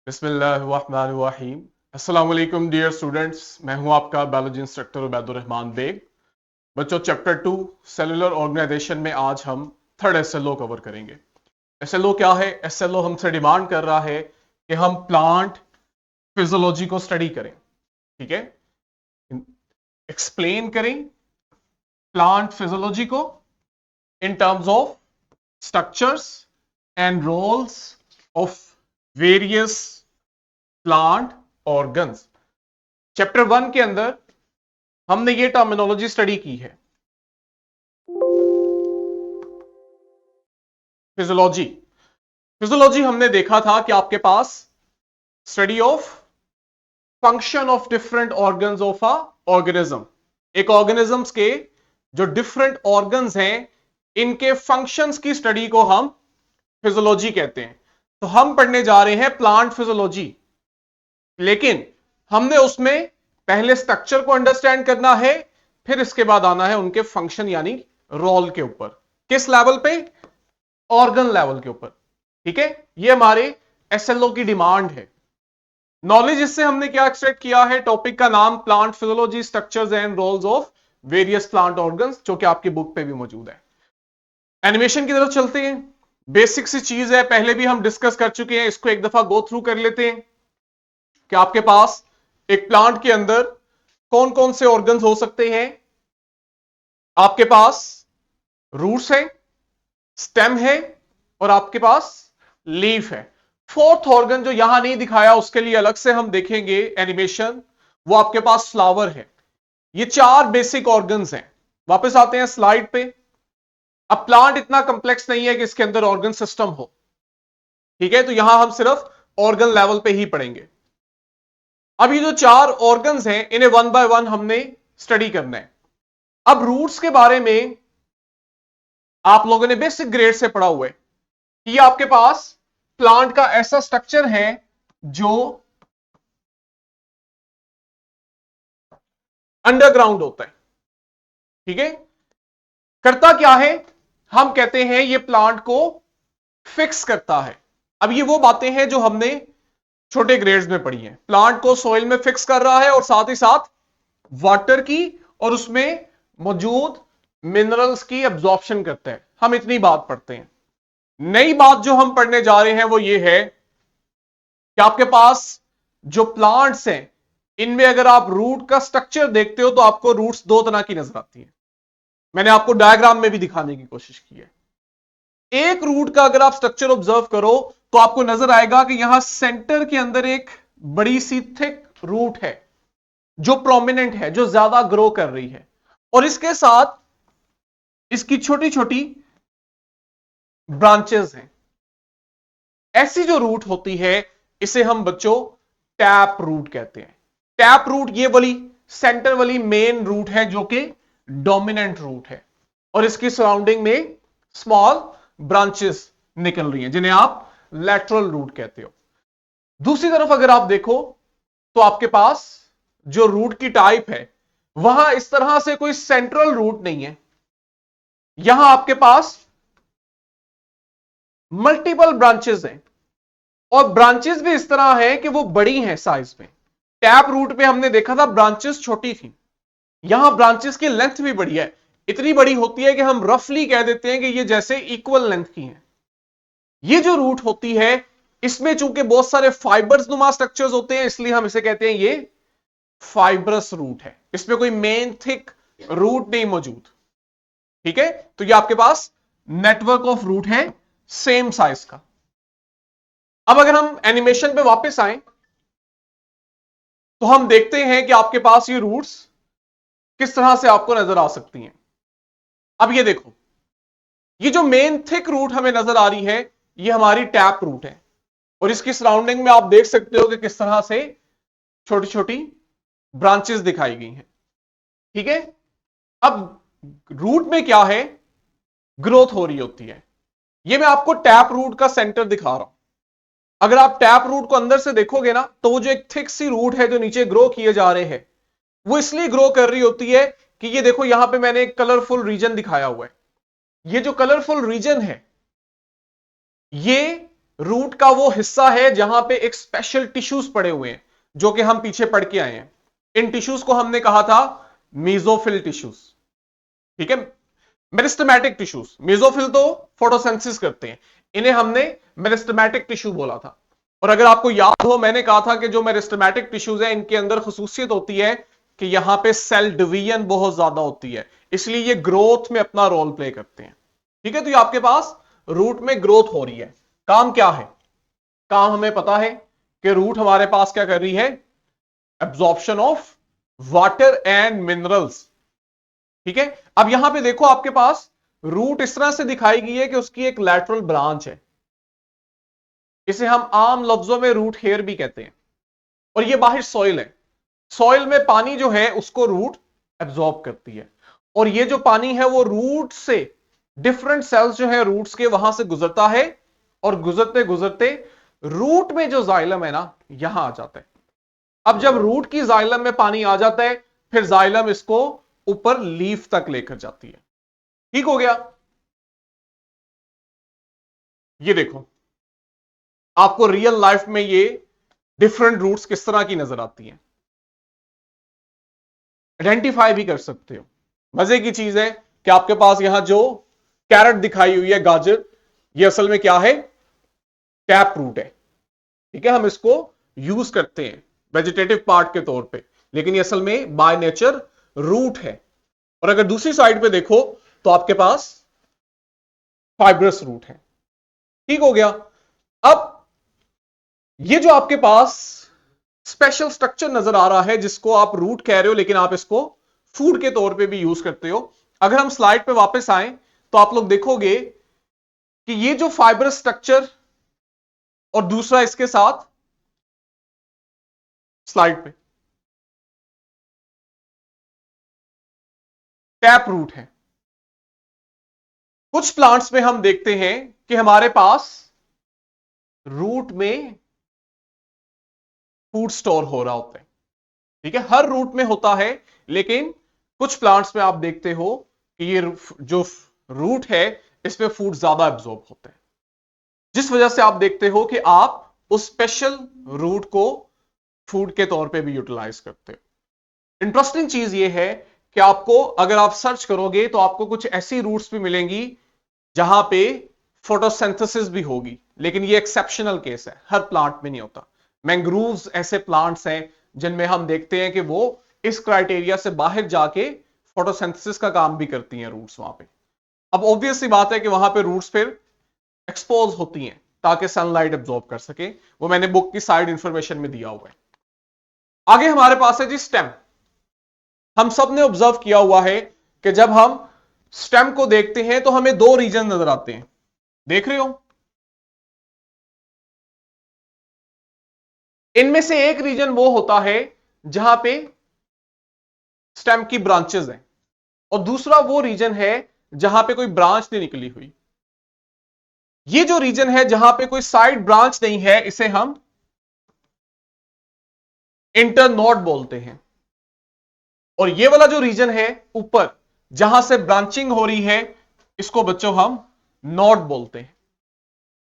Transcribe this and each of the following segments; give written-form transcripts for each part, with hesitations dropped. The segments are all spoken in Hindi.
बिस्मिल्लाहिर्रहमानिर्रहीम। अस्सलाम वालेकुम डियर स्टूडेंट्स, मैं हूं आपका बायोलॉजी इंस्ट्रक्टर उबैदुर रहमान बेग। बच्चों, चैप्टर 2 सेलुलर ऑर्गेनाइजेशन में आज हम थर्ड एसएलओ कवर करेंगे। एसएलओ क्या है? एसएलओ हमसे डिमांड कर रहा है कि हम प्लांट फिजियोलॉजी को स्टडी करें। ठीक है, एक्सप्लेन करें प्लांट फिजियोलॉजी को in terms of structures and roles of various plant organs. Chapter 1 के अंदर हमने ये टर्मिनोलॉजी स्टडी की है, फिजियोलॉजी। फिजियोलॉजी हमने देखा था कि आपके पास study of function of different organs of a organism. एक ऑर्गेनिजम्स के जो डिफरेंट ऑर्गन्स हैं, इनके फंक्शंस की स्टडी को हम फिजियोलॉजी कहते हैं। तो हम पढ़ने जा रहे हैं प्लांट फिजियोलॉजी, लेकिन हमने उसमें पहले स्ट्रक्चर को अंडरस्टैंड करना है, फिर इसके बाद आना है उनके फंक्शन यानी रोल के ऊपर। किस लेवल पे? ऑर्गन लेवल के ऊपर। ठीक है, ये हमारे एसएलओ की डिमांड है। नॉलेज इससे हमने क्या एक्सट्रैक्ट किया है? टॉपिक का नाम plant physiology, structures and roles of various plant organs, जो कि आपकी बुक पे भी मौजूद है। एनिमेशन की तरफ चलते हैं। बेसिक सी चीज है, पहले भी हम डिस्कस कर चुके हैं, इसको एक दफा गो थ्रू कर लेते हैं कि आपके पास एक प्लांट के अंदर कौन कौन से ऑर्गन्स हो सकते हैं। आपके पास रूट्स है, स्टेम है और आपके पास लीफ है। फोर्थ ऑर्गन जो यहां नहीं दिखाया, उसके लिए अलग से हम देखेंगे एनिमेशन, वो आपके पास फ्लावर है। ये चार बेसिक ऑर्गन्स हैं। वापस आते हैं स्लाइड पे। अब प्लांट इतना कॉम्प्लेक्स नहीं है कि इसके अंदर ऑर्गन सिस्टम हो। ठीक है, तो यहां हम सिर्फ ऑर्गन लेवल पे ही पढ़ेंगे। अब ये जो चार ऑर्गन्स हैं, इन्हें वन बाय वन हमने स्टडी करना है। अब रूट्स के बारे में आप लोगों ने बेसिक ग्रेड से पढ़ा हुआ है कि ये आपके पास प्लांट का ऐसा स्ट्रक्चर है जो अंडरग्राउंड होता है। ठीक है, करता क्या है? हम कहते हैं ये प्लांट को फिक्स करता है। अब ये वो बातें हैं जो हमने छोटे ग्रेड्स में पढ़ी हैं। प्लांट को सॉइल में फिक्स कर रहा है और साथ ही साथ वाटर की और उसमें मौजूद मिनरल्स की एब्जॉर्प्शन करता है। हम इतनी बात पढ़ते हैं। नई बात जो हम पढ़ने जा रहे हैं वो ये है कि आपके पास जो प्लांट्स हैं, इनमें अगर आप रूट का स्ट्रक्चर देखते हो तो आपको रूट्स दो तरह की नजर आती है। मैंने आपको डायग्राम में भी दिखाने की कोशिश की है। एक रूट का अगर आप स्ट्रक्चर ऑब्जर्व करो तो आपको नजर आएगा कि यहां सेंटर के अंदर एक बड़ी सी थिक रूट है जो प्रोमिनेंट है, जो ज्यादा ग्रो कर रही है, और इसके साथ इसकी छोटी छोटी ब्रांचेस हैं। ऐसी जो रूट होती है, इसे हम बच्चों टैप रूट कहते हैं। टैप रूट ये वाली सेंटर वाली मेन रूट है जो कि डोमिनेंट रूट है, और इसकी सराउंडिंग में स्मॉल ब्रांचेस निकल रही हैं जिन्हें आप लैटरल रूट कहते हो। दूसरी तरफ अगर आप देखो तो आपके पास जो रूट की टाइप है, वहां इस तरह से कोई सेंट्रल रूट नहीं है। यहां आपके पास मल्टीपल ब्रांचेस हैं, और ब्रांचेस भी इस तरह है कि वो बड़ी हैं साइज में। टैप रूट पे हमने देखा था ब्रांचेस छोटी थी, यहां ब्रांचेस की लेंथ भी बड़ी है। इतनी बड़ी होती है कि हम रफली कह देते हैं कि ये जैसे इक्वल लेंथ की है। ये जो रूट होती है, इसमें चूंकि बहुत सारे फाइबर्स नुमा स्ट्रक्चर्स होते हैं, इसलिए हम इसे कहते हैं ये फाइब्रस रूट है। इसमें कोई मेन थिक रूट नहीं मौजूद। ठीक है, तो ये आपके पास नेटवर्क ऑफ रूट है सेम साइज का। अब अगर हम एनिमेशन पे वापस आए तो हम देखते हैं कि आपके पास ये रूट्स किस तरह से आपको नजर आ सकती हैं। अब ये देखो, ये जो मेन थिक रूट हमें नजर आ रही है, ये हमारी टैप रूट है, और इसकी सराउंडिंग में आप देख सकते हो कि किस तरह से छोटी छोटी ब्रांचेस दिखाई गई हैं। ठीक है, अब रूट में क्या है? ग्रोथ हो रही होती है। ये मैं आपको टैप रूट का सेंटर दिखा रहा हूं। अगर आप टैप रूट को अंदर से देखोगे ना, तो वो जो एक थिक सी रूट है जो नीचे ग्रो किए जा रहे हैं, वो इसलिए ग्रो कर रही होती है कि ये देखो, यहां पे मैंने एक कलरफुल रीजन दिखाया हुआ है। ये जो कलरफुल रीजन है, ये रूट का वो हिस्सा है जहां पे एक स्पेशल टिश्यूज पड़े हुए हैं, जो कि हम पीछे पढ़ के आए हैं। इन टिश्यूज को हमने कहा था मीजोफिल टिश्यूज। ठीक है, मेरिस्टेमेटिक टिश्यूज। मेसोफिल तो फोटोसिंथेसिस करते हैं, इन्हें हमने मेरिस्टेमेटिक टिश्यू बोला था। और अगर आपको याद हो, मैंने कहा था कि जो मेरिस्टेमेटिक टिश्यूज है इनके अंदर खसूसियत होती है कि यहां पे सेल डिवीजन बहुत ज्यादा होती है, इसलिए ये ग्रोथ में अपना रोल प्ले करते हैं। ठीक है, तो ये आपके पास रूट में ग्रोथ हो रही है। काम क्या है? काम हमें पता है कि रूट हमारे पास क्या कर रही है? Absorption of water and minerals. ठीक है, अब यहां पे देखो आपके पास रूट इस तरह से दिखाई गई है कि उसकी एक लैटरल ब्रांच है, इसे हम आम लफ्जों में रूट हेयर भी कहते हैं। और ये बाहर सॉइल है, सॉइल में पानी जो है उसको रूट एब्जॉर्ब करती है, और ये जो पानी है वो रूट से डिफरेंट सेल्स जो है रूट्स के वहां से गुजरता है, और गुजरते गुजरते रूट में जो जाइलम है ना यहां आ जाता है। अब जब रूट की जाइलम में पानी आ जाता है, फिर जाइलम इसको ऊपर लीफ तक लेकर जाती है। ठीक हो गया? ये देखो, आपको रियल लाइफ में ये डिफरेंट रूट्स किस तरह की नजर आती हैं, आइडेंटिफाई भी कर सकते हो। मजे की चीज है कि आपके पास यहां जो कैरेट दिखाई हुई है, गाजर, ये असल में क्या है? टैप रूट है। ठीक है, हम इसको यूज करते हैं वेजिटेटिव पार्ट के तौर पे, लेकिन ये असल में बाय नेचर रूट है। और अगर दूसरी साइड पे देखो तो आपके पास फाइब्रस रूट है। ठीक हो गया? अब ये जो आपके पास स्पेशल स्ट्रक्चर नजर आ रहा है, जिसको आप रूट कह रहे हो लेकिन आप इसको फूड के तौर पे भी यूज करते हो, अगर हम स्लाइड पे वापस आए तो आप लोग देखोगे कि ये जो फाइब्रस स्ट्रक्चर और दूसरा इसके साथ स्लाइड पे टैप रूट है। कुछ प्लांट्स में हम देखते हैं कि हमारे पास रूट में फूड स्टोर हो रहा होता है। ठीक है, हर रूट में होता है, लेकिन कुछ प्लांट्स में आप देखते हो कि ये जो रूट है इसमें फूड ज्यादा एब्जॉर्ब होता है, जिस वजह से आप देखते हो कि आप उस स्पेशल रूट को फूड के तौर पे भी यूटिलाइज करते हो। इंटरेस्टिंग चीज ये है कि आपको अगर आप सर्च करोगे तो आपको कुछ ऐसी रूट्स भी मिलेंगी जहां पे फोटोसिंथेसिस भी होगी, लेकिन ये एक्सेप्शनल केस है, हर प्लांट में नहीं होता। मैंग्रोव्स ऐसे प्लांट्स हैं जिनमें हम देखते हैं कि वो इस क्राइटेरिया से बाहर जाके फोटोसिंथेसिस का काम भी करती हैं रूट्स वहां पे। अब ऑब्वियस सी बात है कि वहां पे रूट्स फिर एक्सपोज होती हैं ताकि सनलाइट एब्जॉर्ब कर सके, वो मैंने बुक की साइड इंफॉर्मेशन में दिया हुआ है। आगे हमारे पास है जी स्टेम। हम सब ने ऑब्जर्व किया हुआ है कि जब हम स्टेम को देखते हैं तो हमें दो रीजन नजर आते हैं, देख रहे हो? इनमें से एक रीजन वो होता है जहां पे स्टेम की ब्रांचेस हैं, और दूसरा वो रीजन है जहां पे कोई ब्रांच नहीं निकली हुई। ये जो रीजन है जहां पे कोई साइड ब्रांच नहीं है, इसे हम इंटरनोड बोलते हैं। और ये वाला जो रीजन है ऊपर जहां से ब्रांचिंग हो रही है, इसको बच्चों हम नोड बोलते हैं।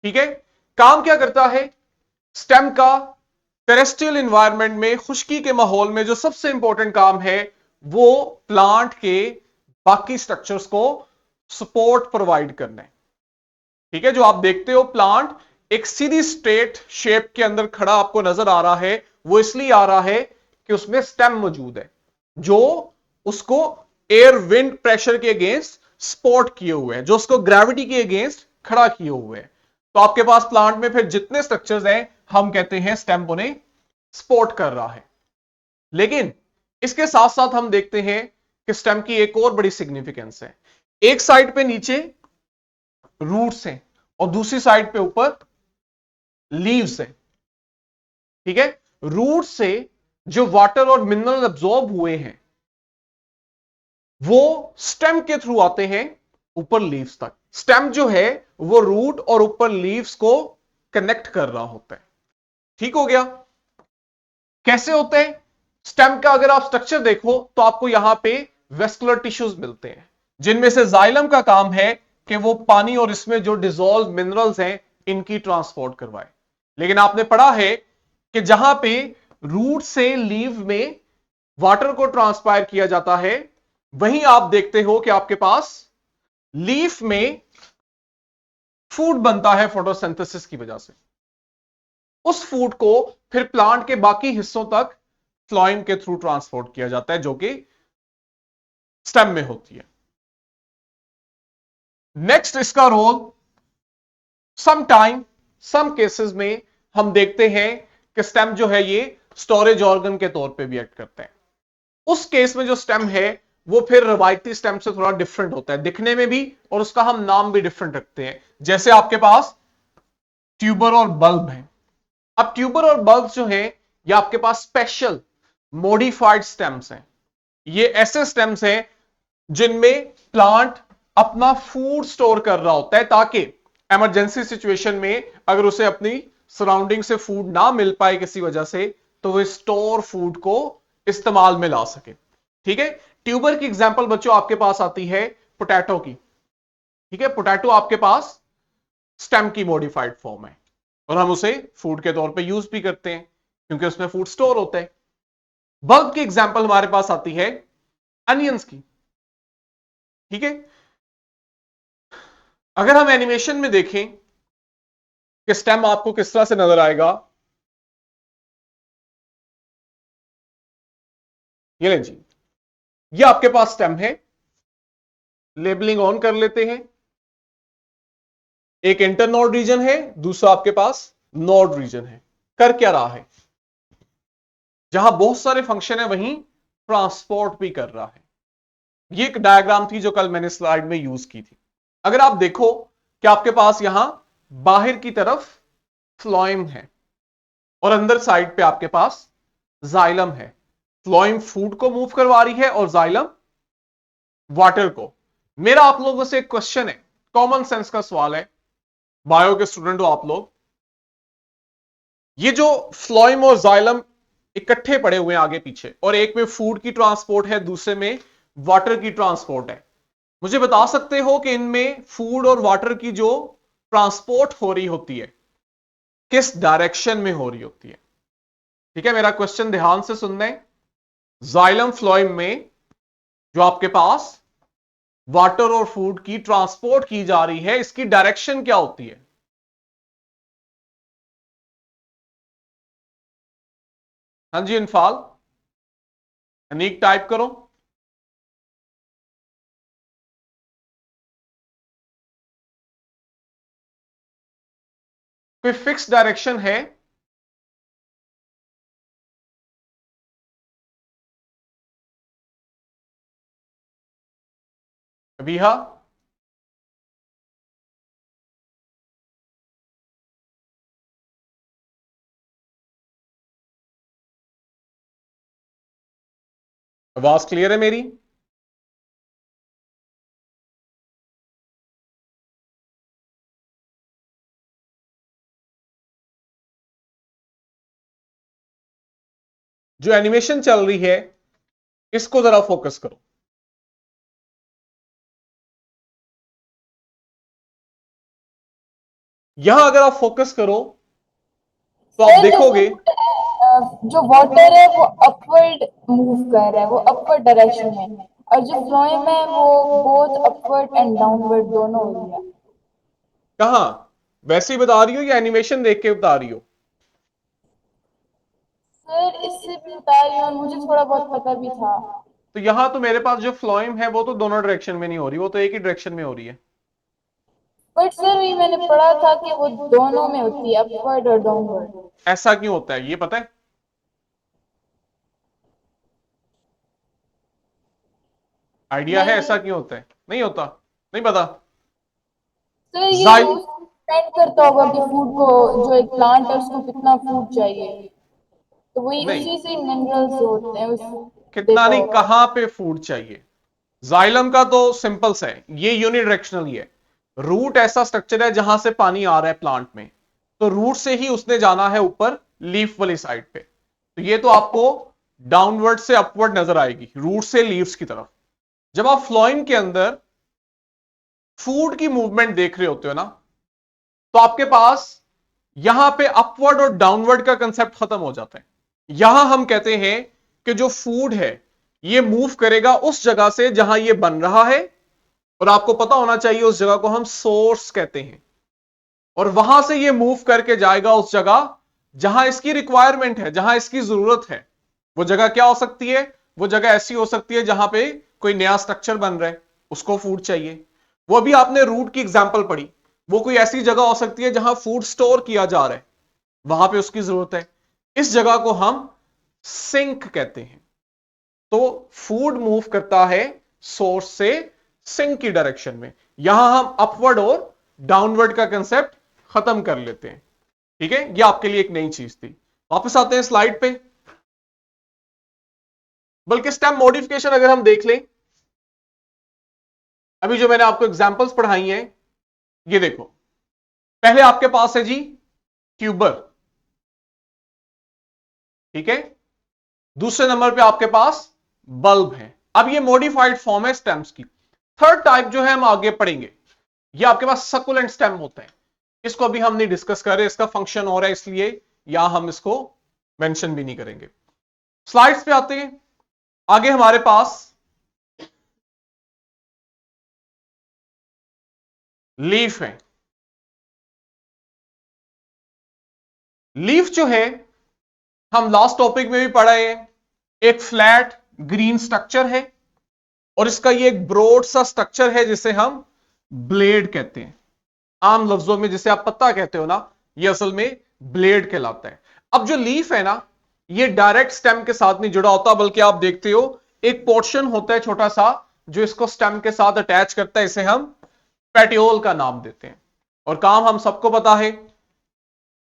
ठीक है, काम क्या करता है स्टेम का? टेरेस्ट्रियल एनवायरनमेंट में, खुश्की के माहौल में जो सबसे इंपॉर्टेंट काम है वो प्लांट के बाकी स्ट्रक्चर्स को सपोर्ट प्रोवाइड करना है। ठीक है, जो आप देखते हो प्लांट एक सीधी स्ट्रेट शेप के अंदर खड़ा आपको नजर आ रहा है, वो इसलिए आ रहा है कि उसमें स्टेम मौजूद है जो उसको एयर विंड प्रेशर के अगेंस्ट सपोर्ट किए हुए हैं, जो उसको ग्रेविटी के अगेंस्ट खड़ा किए हुए हैं। तो आपके पास प्लांट में फिर जितने स्ट्रक्चर्स हैं हम कहते हैं स्टेम उन्हें सपोर्ट कर रहा है। लेकिन इसके साथ साथ हम देखते हैं कि स्टेम की एक और बड़ी सिग्निफिकेंस है। एक साइड पे नीचे रूट्स हैं और दूसरी साइड पे ऊपर लीव्स हैं। ठीक है, रूट से जो वाटर और मिनरल एब्जॉर्ब हुए हैं वो स्टेम के थ्रू आते हैं ऊपर लीव्स तक। स्टेम जो है वो रूट और ऊपर लीव्स को कनेक्ट कर रहा होता है। ठीक हो गया? कैसे होते हैं? स्टेम का अगर आप स्ट्रक्चर देखो तो आपको यहां पे वेस्कुलर टिश्यूज मिलते हैं, जिनमें से जाइलम का काम है कि वो पानी और इसमें जो डिसॉल्व मिनरल्स हैं इनकी ट्रांसपोर्ट करवाए। लेकिन आपने पढ़ा है कि जहां पे रूट से लीव में वाटर को ट्रांसपायर किया जाता है, वहीं आप देखते हो कि आपके पास लीफ में फूड बनता है फोटोसिंथेसिस की वजह से। उस फूड को फिर प्लांट के बाकी हिस्सों तक फ्लोएम के थ्रू ट्रांसपोर्ट किया जाता है, जो कि स्टेम में होती है। नेक्स्ट इसका role, some time some cases में हम देखते हैं कि स्टेम जो है ये स्टोरेज ऑर्गन के तौर पे भी एक्ट करते हैं। उस केस में जो स्टेम है वो फिर रवायती स्टेम से थोड़ा डिफरेंट होता है दिखने में भी, और उसका हम नाम भी डिफरेंट रखते हैं। जैसे आपके पास ट्यूबर और बल्ब है। अब ट्यूबर और बल्ब जो है ये आपके पास स्पेशल मॉडिफाइड स्टेम्स हैं। ये ऐसे स्टेम्स हैं जिनमें प्लांट अपना फूड स्टोर कर रहा होता है, ताकि इमरजेंसी सिचुएशन में अगर उसे अपनी सराउंडिंग से फूड ना मिल पाए किसी वजह से, तो वह स्टोर फूड को इस्तेमाल में ला सके। ठीक है, ट्यूबर की एग्जांपल बच्चों आपके पास आती है पोटैटो की। ठीक है, पोटैटो आपके पास स्टेम की मॉडिफाइड फॉर्म है और हम उसे फूड के तौर पे यूज भी करते हैं क्योंकि उसमें फूड स्टोर होता है। बल्ब की एग्जांपल हमारे पास आती है अनियंस की। ठीक है, अगर हम एनिमेशन में देखें कि स्टेम आपको किस तरह से नजर आएगा, ये लें जी, ये आपके पास स्टेम है। लेबलिंग ऑन कर लेते हैं। एक इंटरनोड रीजन है, दूसरा आपके पास नोड रीजन है। कर क्या रहा है, जहां बहुत सारे फंक्शन है वहीं ट्रांसपोर्ट भी कर रहा है। ये एक डायग्राम थी जो कल मैंने स्लाइड में यूज की थी। अगर आप देखो कि आपके पास यहां बाहर की तरफ फ्लोएम है और अंदर साइड पे आपके पास जाइलम है। फ्लोएम फूड को मूव करवा रही है और जाइलम वाटर को। मेरा आप लोगों से एक क्वेश्चन है, कॉमन सेंस का सवाल है, बायो के स्टूडेंट हो आप लोग। ये जो फ्लोएम और जाइलम इकट्ठे पड़े हुए हैं आगे पीछे, और एक में फूड की ट्रांसपोर्ट है, दूसरे में वाटर की ट्रांसपोर्ट है, मुझे बता सकते हो कि इनमें फूड और वाटर की जो ट्रांसपोर्ट हो रही होती है किस डायरेक्शन में हो रही होती है? ठीक है, मेरा क्वेश्चन ध्यान से सुनना है। जाइलम फ्लोएम में जो आपके पास वाटर और फूड की ट्रांसपोर्ट की जा रही है, इसकी डायरेक्शन क्या होती है? हाँ जी इनफाल, अनीक टाइप करो। कोई फिक्स डायरेक्शन है? अभी आवाज क्लियर है मेरी? जो एनिमेशन चल रही है इसको जरा फोकस करो। यहां अगर आप फोकस करो तो आप सर देखोगे जो वाटर है वो अपवर्ड मूव कर रहा है, वो अपवर्ड डायरेक्शन में, और जो फ्लोएम है वो बोथ अपवर्ड एंड डाउनवर्ड दोनों हो रही है। कहां, वैसे ही बता रही हो या एनिमेशन देख के बता रही हो? सर इससे भी बता रही हूँ और मुझे थोड़ा बहुत पता भी था। तो यहां तो मेरे पास जो फ्लोइम है वो तो दोनों डायरेक्शन में नहीं हो रही, वो तो एक ही डायरेक्शन में हो रही है। बट सर वही मैंने पढ़ा था कि वो दोनों में होती है, अपवर्ड और डाउनवर्ड। ऐसा क्यों होता है ये पता है? आइडिया है ऐसा नहीं क्यों होता है? नहीं होता? नहीं पता? सर, ये जाइल डिपेंड करता होगा कि फूड को, जो एक प्लांट है उसको कितना फूड चाहिए, तो वही नहीं, उसी से मिनरल्स होते हैं उस कितना देता नहीं, होगा। कहां पे फूड चाहिए। जाइलम का तो सिंपल सा है, ये यूनिडायरेक्शनल ही है। रूट ऐसा स्ट्रक्चर है जहां से पानी आ रहा है प्लांट में, तो रूट से ही उसने जाना है ऊपर लीफ वाली साइड पे। तो ये तो आपको डाउनवर्ड से अपवर्ड नजर आएगी, रूट से लीव्स की तरफ। जब आप फ्लोइम के अंदर फूड की मूवमेंट देख रहे होते हो ना, तो आपके पास यहां पे अपवर्ड और डाउनवर्ड का कंसेप्ट खत्म हो जाता है। यहां हम कहते हैं कि जो फूड है ये मूव करेगा उस जगह से जहां ये बन रहा है, और आपको पता होना चाहिए उस जगह को हम सोर्स कहते हैं, और वहां से ये मूव करके जाएगा उस जगह जहां इसकी रिक्वायरमेंट है, जहां इसकी जरूरत है। वो जगह क्या हो सकती है? वो जगह ऐसी हो सकती है जहां पे कोई नया स्ट्रक्चर बन रहा है, उसको फूड चाहिए। वो अभी आपने रूट की एग्जांपल पढ़ी, वो कोई ऐसी जगह हो सकती है जहां फूड स्टोर किया जा रहा है, वहां पे उसकी जरूरत है। इस जगह को हम सिंक कहते हैं। तो फूड मूव करता है सोर्स से सिंक की डायरेक्शन में। यहां हम अपवर्ड और डाउनवर्ड का कंसेप्ट खत्म कर लेते हैं। ठीक है, ये आपके लिए एक नई चीज थी। वापस आते हैं स्लाइड पे। बल्कि स्टेम मॉडिफिकेशन अगर हम देख लें, अभी जो मैंने आपको एग्जांपल्स पढ़ाई हैं, ये देखो। पहले आपके पास है जी ट्यूबर, ठीक है। दूसरे नंबर पे आपके पास बल्ब है। अब ये मॉडिफाइड फॉर्म है स्टेम्स की। थर्ड टाइप जो है हम आगे पढ़ेंगे, ये आपके पास सकुलेंट स्टेम होता है। इसको अभी हम नहीं डिस्कस कर रहे, इसका फंक्शन हो रहा है इसलिए यहां हम इसको मेंशन भी नहीं करेंगे। स्लाइड्स पे आते हैं। आगे हमारे पास लीफ है। लीफ जो है हम लास्ट टॉपिक में भी पढ़े हैं, एक फ्लैट ग्रीन स्ट्रक्चर है, और इसका ये एक ब्रॉड सा स्ट्रक्चर है जिसे हम ब्लेड कहते हैं। आम लफ्जों में जिसे आप पत्ता कहते हो ना, ये असल में ब्लेड कहलाता है। अब जो लीफ है ना, ये डायरेक्ट स्टेम के साथ नहीं जुड़ा होता, बल्कि आप देखते हो एक पोर्शन होता है छोटा सा जो इसको स्टेम के साथ अटैच करता है, इसे हम पेटियोल का नाम देते हैं। और काम हम सबको पता है,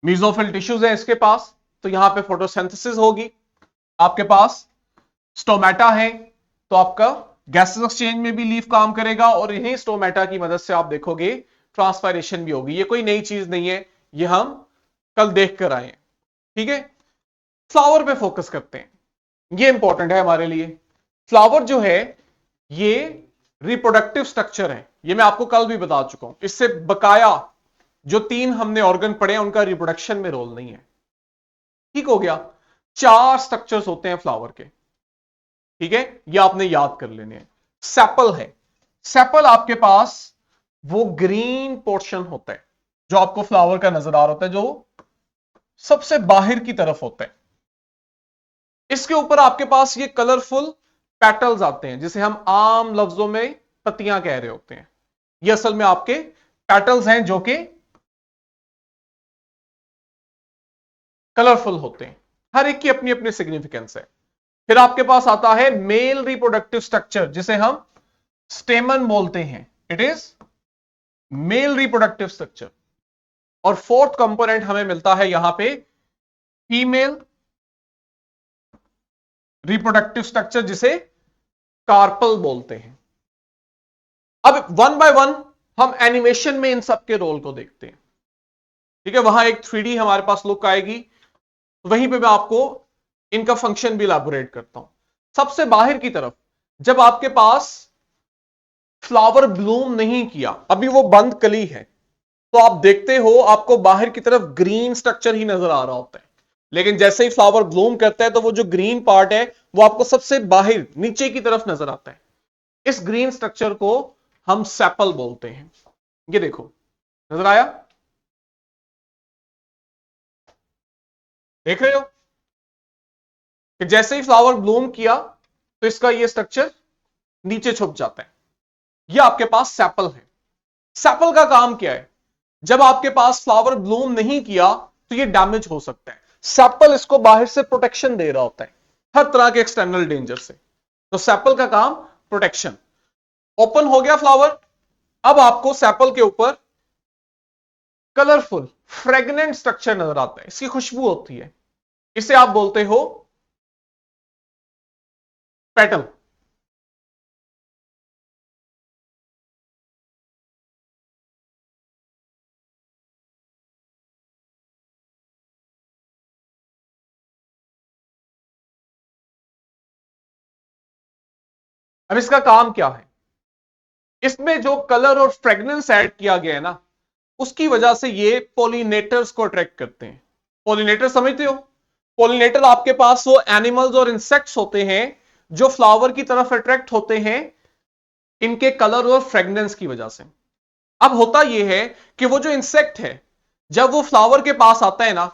मीजोफिल टिश्यूज है इसके पास, तो यहां पे फोटोसिंथेसिस होगी। आपके पास स्टोमेटा है, तो आपका गैसेस एक्सचेंज में भी लीफ काम करेगा, और यही स्टोमेटा की मदद से आप देखोगे ट्रांसपायरेशन भी होगी। ये कोई नई चीज नहीं है, ये हम कल देख कर आए हैं। ठीक है, फ्लावर पे फोकस करते हैं, ये इंपॉर्टेंट है हमारे लिए। फ्लावर जो है ये रिप्रोडक्टिव स्ट्रक्चर है, ये मैं आपको कल भी बता चुका हूं। इससे बकाया जो तीन हमने ऑर्गन पढ़े हैं उनका रिप्रोडक्शन में रोल नहीं है। ठीक हो गया, चार स्ट्रक्चर्स होते हैं फ्लावर के। ठीक है, ये आपने याद कर लेने हैं। सेपल है, सेपल आपके पास वो ग्रीन पोर्शन होता है जो आपको फ्लावर का नजर आ रहा होता है, जो सबसे बाहर की तरफ होता है। इसके ऊपर आपके पास ये कलरफुल पेटल्स आते हैं, जिसे हम आम लफ्जों में पत्तियां कह रहे होते हैं। ये असल में आपके पेटल्स हैं जो कि कलरफुल होते हैं। हर एक की अपनी अपनी सिग्निफिकेंस है। फिर आपके पास आता है मेल रिप्रोडक्टिव स्ट्रक्चर, जिसे हम स्टेमन बोलते हैं। It is male reproductive structure. और फोर्थ कंपोनेंट हमें मिलता है यहां पे फीमेल रिप्रोडक्टिव स्ट्रक्चर, जिसे कार्पल बोलते हैं। अब वन बाय वन हम एनिमेशन में इन सब के रोल को देखते हैं। ठीक है, वहां एक 3D हमारे पास लुक आएगी, वहीं पे मैं आपको इनका फंक्शन भी इलैबोरेट करता हूं। सबसे बाहर की तरफ जब आपके पास फ्लावर ब्लूम नहीं किया, अभी वो बंद कली है, तो आप देखते हो आपको बाहर की तरफ ग्रीन स्ट्रक्चर ही नजर आ रहा होता है। लेकिन जैसे ही फ्लावर ब्लूम करता है तो वो जो ग्रीन पार्ट है वो आपको सबसे बाहर नीचे की तरफ नजर आता है। इस ग्रीन स्ट्रक्चर को हम सेपल बोलते हैं। ये देखो, नजर आया? देख रहे हो कि जैसे ही फ्लावर ब्लूम किया तो इसका ये स्ट्रक्चर नीचे छुप जाता है। ये आपके पास सेपल है। सेपल का काम क्या है? जब आपके पास फ्लावर ब्लूम नहीं किया तो ये डैमेज हो सकता है। सेपल इसको बाहर से प्रोटेक्शन दे रहा होता है, हर तरह के एक्सटर्नल डेंजर से। तो सेपल का काम प्रोटेक्शन। ओपन हो गया फ्लावर, अब आपको सेपल के ऊपर कलरफुल फ्रेगनेंट स्ट्रक्चर नजर आता है, इसकी खुशबू होती है। इसे आप बोलते हो पेटल। अब इसका काम क्या है? इसमें जो कलर और फ्रेगनेंस ऐड किया गया है ना, उसकी वजह से ये पॉलिनेटर्स को अट्रैक्ट करते हैं। पॉलिनेटर समझते हो? पॉलिनेटर आपके पास वो एनिमल्स और इंसेक्ट्स होते हैं जो फ्लावर की तरफ अट्रैक्ट होते हैं इनके कलर और फ्रेग्रेंस की वजह से। अब होता यह है कि वो जो इंसेक्ट है जब वो फ्लावर के पास आता है ना,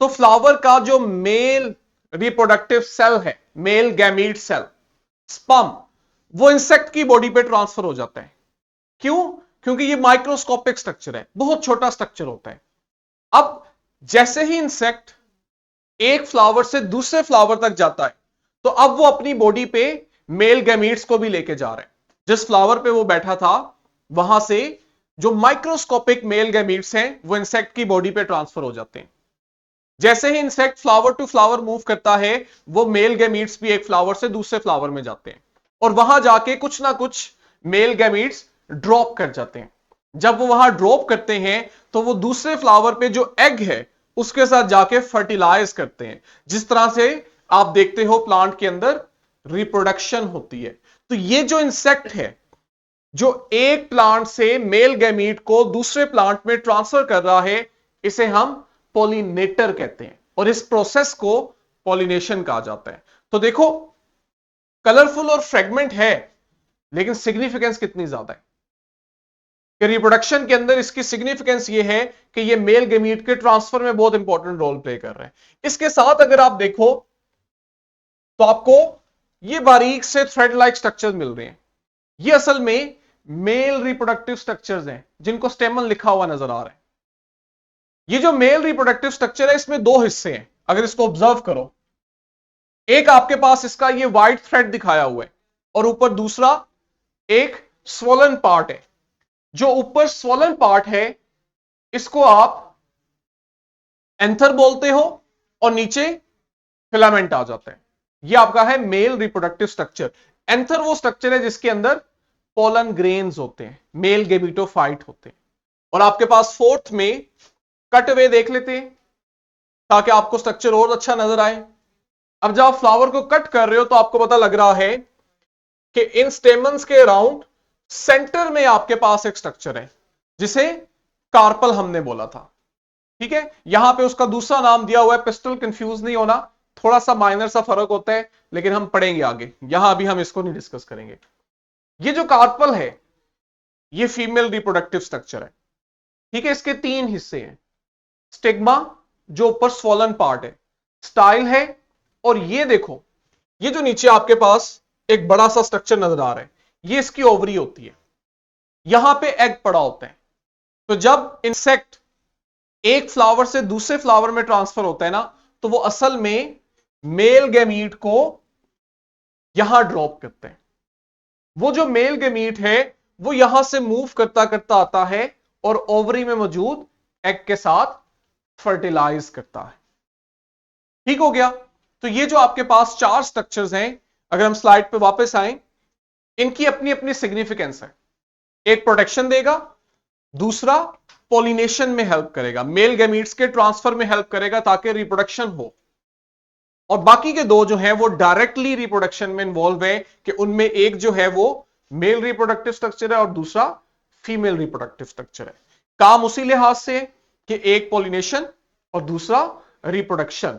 तो फ्लावर का जो मेल रिप्रोडक्टिव सेल है, मेल गैमीट सेल, स्पर्म, वो इंसेक्ट की बॉडी पे ट्रांसफर हो जाता है। क्यों? क्योंकि ये माइक्रोस्कोपिक स्ट्रक्चर है, बहुत छोटा स्ट्रक्चर होता है। अब जैसे ही इंसेक्ट एक फ्लावर से दूसरे फ्लावर तक जाता है, तो अब वो अपनी बॉडी पे मेल गैमीट्स को भी लेके जा रहा है। जिस फ्लावर पे वो बैठा था वहां से जो माइक्रोस्कोपिक मेल गैमीट्स हैं वो इंसेक्ट की बॉडी पे ट्रांसफर हो जाते हैं। जैसे ही insect flower to flower move करता है, वो मेल गैमीट्स भी एक फ्लावर से दूसरे फ्लावर में जाते हैं और वहां जाके कुछ ना कुछ मेल गैमीट्स ड्रॉप कर जाते हैं। जब वो वहां ड्रॉप करते हैं तो वो दूसरे फ्लावर पे जो एग है उसके साथ जाके फर्टिलाइज करते हैं। जिस तरह से आप देखते हो प्लांट के अंदर रिप्रोडक्शन होती है। तो ये जो इंसेक्ट है जो एक प्लांट से मेल गैमीट को दूसरे प्लांट में ट्रांसफर कर रहा है, इसे हम पॉलिनेटर कहते हैं और इस प्रोसेस को पॉलिनेशन कहा जाता है। तो देखो, कलरफुल और फ्रेगमेंट है, लेकिन सिग्निफिकेंस कितनी ज्यादा है कि रिप्रोडक्शन के अंदर इसकी सिग्निफिकेंस ये है कि ये मेल गैमीट के ट्रांसफर में बहुत इंपॉर्टेंट रोल प्ले कर रहे हैं। इसके साथ अगर आप देखो तो आपको ये बारीक से थ्रेड लाइक स्ट्रक्चर मिल रहे हैं। ये असल में मेल रिप्रोडक्टिव स्ट्रक्चर्स हैं जिनको स्टेमन लिखा हुआ नजर आ रहा है। ये जो मेल रिप्रोडक्टिव स्ट्रक्चर है इसमें दो हिस्से हैं, अगर इसको ऑब्जर्व करो। एक आपके पास इसका ये व्हाइट थ्रेड दिखाया हुआ है और ऊपर दूसरा एक स्वोलन पार्ट है। जो ऊपर स्वोलन पार्ट है इसको आप एंथर बोलते हो और नीचे फिलामेंट आ जाता है। ये आपका है मेल रिप्रोडक्टिव स्ट्रक्चर। एंथर वो स्ट्रक्चर है जिसके अंदर पोलन ग्रेन्स होते हैं, मेल गेमिटोफाइट होते हैं। और आपके पास फोर्थ में कट वे देख लेते हैं ताकि आपको स्ट्रक्चर और अच्छा नजर आए। अब जब आप फ्लावर को कट कर रहे हो तो आपको पता लग रहा है कि इन स्टेमन्स के अराउंड सेंटर में आपके पास एक स्ट्रक्चर है जिसे कार्पल हमने बोला था। ठीक है, यहां पे उसका दूसरा नाम दिया हुआ है पिस्टल, कंफ्यूज नहीं होना, थोड़ा सा माइनर सा फर्क होता है, लेकिन हम पढ़ेंगे आगे, यहां अभी हम इसको नहीं डिस्कस करेंगे। ये जो कार्पल है ये फीमेल रिप्रोडक्टिव स्ट्रक्चर है। ठीक है, इसके तीन हिस्से हैं। स्टिग्मा जो ऊपर स्वोलन पार्ट है, स्टाइल है, और ये देखो ये जो नीचे आपके पास एक बड़ा सा स्ट्रक्चर नजर आ रहा है ये इसकी ओवरी होती है। यहां पे एग पड़ा होता है। तो जब इंसेक्ट एक फ्लावर से दूसरे फ्लावर में ट्रांसफर होता है ना, तो वो असल में मेल गैमीट को यहां ड्रॉप करते हैं। वो जो मेल गैमीट है वो यहां से मूव करता करता आता है और ओवरी में मौजूद एग के साथ फर्टिलाइज करता है। ठीक हो गया? तो ये जो आपके पास चार स्ट्रक्चर्स हैं, अगर हम स्लाइड पे वापस आए, इनकी अपनी अपनी सिग्निफिकेंस है। एक प्रोटेक्शन देगा, दूसरा पॉलिनेशन में हेल्प करेगा, मेल गैमीट्स के ट्रांसफर में हेल्प करेगा ताकि रिप्रोडक्शन हो, और बाकी के दो जो हैं वो डायरेक्टली रिप्रोडक्शन में इन्वॉल्व है कि उनमें एक जो है वो मेल रिप्रोडक्टिव स्ट्रक्चर है और दूसरा फीमेल रिप्रोडक्टिव स्ट्रक्चर है। काम उसी लिहाज से कि एक पॉलिनेशन और दूसरा रिप्रोडक्शन।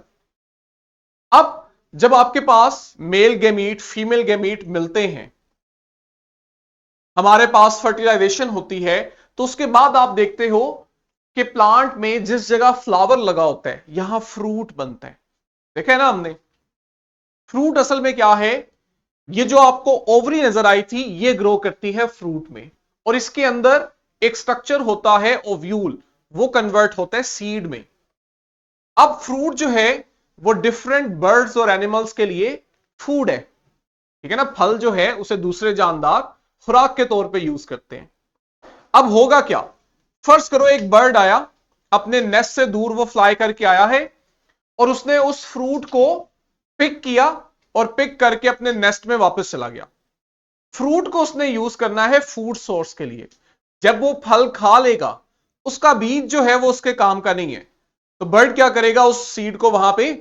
अब जब आपके पास मेल गैमीट फीमेल गैमीट मिलते हैं, हमारे पास फर्टिलाइजेशन होती है, तो उसके बाद आप देखते हो कि प्लांट में जिस जगह फ्लावर लगा होता है यहां फ्रूट बनता है। देखे ना हमने, फ्रूट असल में क्या है, ये जो आपको ओवरी नजर आई थी ये ग्रो करती है फ्रूट में, और इसके अंदर एक स्ट्रक्चर होता है ओव्यूल, वो कन्वर्ट होता है सीड में। अब फ्रूट जो है वो डिफरेंट बर्ड्स और एनिमल्स के लिए फूड है। ठीक है ना, फल जो है उसे दूसरे जानदार खुराक के तौर पे यूज करते हैं। अब होगा क्या, फर्ज करो एक बर्ड आया, अपने नेस्ट से दूर वो फ्लाई करके आया है और उसने उस फ्रूट को पिक किया और पिक करके अपने नेस्ट में वापस चला गया। फ्रूट को उसने यूज करना है फूड सोर्स के लिए। जब वो फल खा लेगा उसका बीज जो है वो उसके काम का नहीं है, तो बर्ड क्या करेगा, उस सीड को वहां पे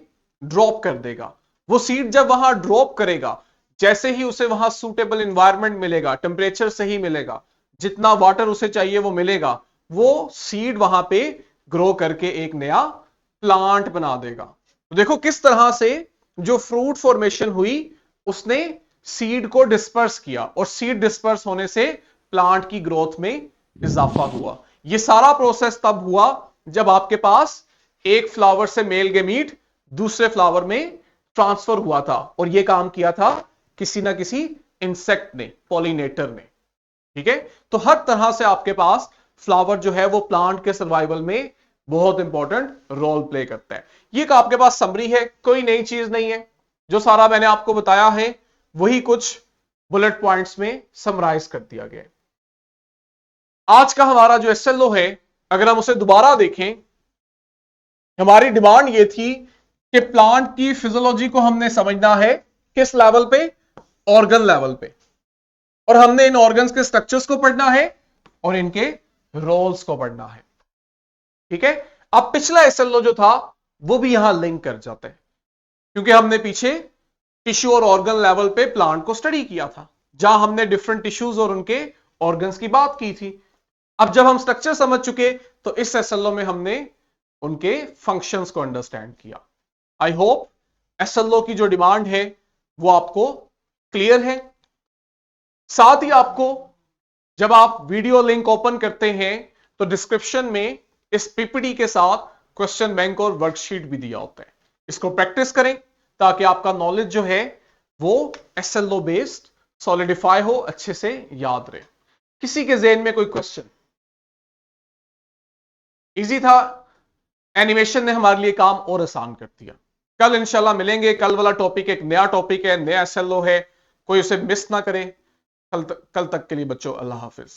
ड्रॉप कर देगा। वो सीड जब वहां ड्रॉप करेगा, जैसे ही उसे वहां सूटेबल इंवायरमेंट मिलेगा, टेम्परेचर सही मिलेगा, जितना वाटर उसे चाहिए वो मिलेगा, वो सीड वहां पे ग्रो करके एक नया प्लांट बना देगा। तो देखो किस तरह से जो फ्रूट फॉर्मेशन हुई उसने सीड को डिस्पर्स किया और सीड डिस्पर्स होने से प्लांट की ग्रोथ में इजाफा हुआ। ये सारा प्रोसेस तब हुआ जब आपके पास एक फ्लावर से मेल गेमीट दूसरे फ्लावर में ट्रांसफर हुआ था और यह काम किया था किसी ना किसी इंसेक्ट ने, पॉलिनेटर ने। ठीक है, तो हर तरह से आपके पास फ्लावर जो है वो प्लांट के सर्वाइवल में बहुत इंपॉर्टेंट रोल प्ले करता है। ये आपके पास समरी है, कोई नई चीज नहीं है, जो सारा मैंने आपको बताया है वही कुछ बुलेट पॉइंट्स में समराइज कर दिया गया है। आज का हमारा जो एसएलओ है, अगर हम उसे दोबारा देखें, हमारी डिमांड ये थी कि प्लांट की फिजियोलॉजी को हमने समझना है किस लेवल पे, ऑर्गन लेवल पे, और हमने इन ऑर्गन्स के स्ट्रक्चर्स को पढ़ना है और इनके रोल्स को पढ़ना है। ठीक है, अब पिछला एसएलओ जो था वो भी यहां लिंक कर जाता है, क्योंकि हमने पीछे टिश्यू और ऑर्गन लेवल पे प्लांट को स्टडी किया था, जहां हमने डिफरेंट टिश्यूज और उनके ऑर्गन्स की बात की थी। अब जब हम स्ट्रक्चर समझ चुके तो इस एसएलओ में हमने उनके फंक्शंस को अंडरस्टैंड किया। आई होप एसएलओ की जो डिमांड है वो आपको क्लियर है। साथ ही आपको जब आप वीडियो लिंक ओपन करते हैं तो डिस्क्रिप्शन में इस पीपीटी के साथ क्वेश्चन बैंक और वर्कशीट भी दिया होता है। इसको प्रैक्टिस करें ताकि आपका नॉलेज जो है वो एसएलओ बेस्ड सॉलिडिफाई हो, अच्छे से याद रहे। किसी के ज़हन में कोई क्वेश्चन? इजी था, एनिमेशन ने हमारे लिए काम और आसान कर दिया। कल इंशाल्लाह मिलेंगे, कल वाला टॉपिक एक नया टॉपिक है, नया एसएलओ है, कोई उसे मिस ना करे। कल तक के लिए बच्चों अल्लाह हाफिज।